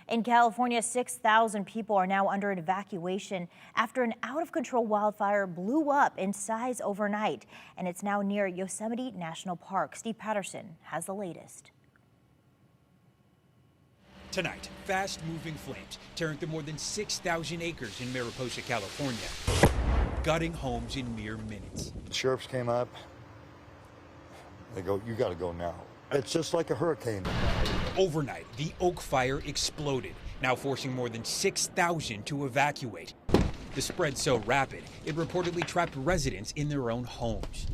In California, 6,000 people are now under an evacuation after an out-of-control wildfire blew up in size overnight, and it's now near Yosemite National Park. Steve Patterson has the latest. Tonight, fast-moving flames tearing through more than 6,000 acres in Mariposa, California, gutting homes in mere minutes. Sheriffs came up. They go, "You got to go now." It's just like a hurricane. Overnight, the Oak Fire exploded, now forcing more than 6,000 to evacuate. The spread so rapid, it reportedly trapped residents in their own homes.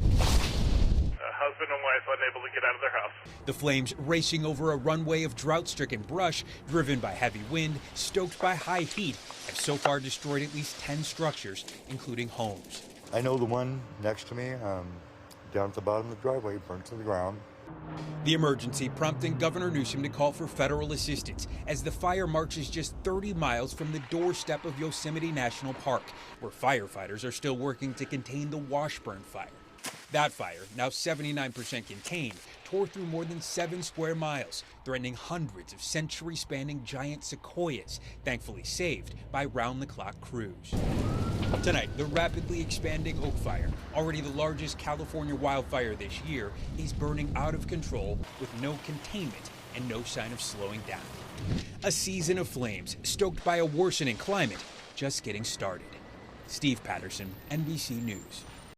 Husband and wife unable to get out of their house. The flames racing over a runway of drought-stricken brush, driven by heavy wind, stoked by high heat, have so far destroyed at least 10 structures, including homes. I know the one next to me, down at the bottom of the driveway, burnt to the ground. The emergency prompting Governor Newsom to call for federal assistance as the fire marches just 30 miles from the doorstep of Yosemite National Park, where firefighters are still working to contain the Washburn fire. That fire, now 79% contained, tore through more than 7 square miles, threatening hundreds of century-spanning giant sequoias, thankfully saved by round-the-clock crews. Tonight, the rapidly expanding Oak Fire, already the largest California wildfire this year, is burning out of control with no containment and no sign of slowing down. A season of flames stoked by a worsening climate just getting started. Steve Patterson, NBC News.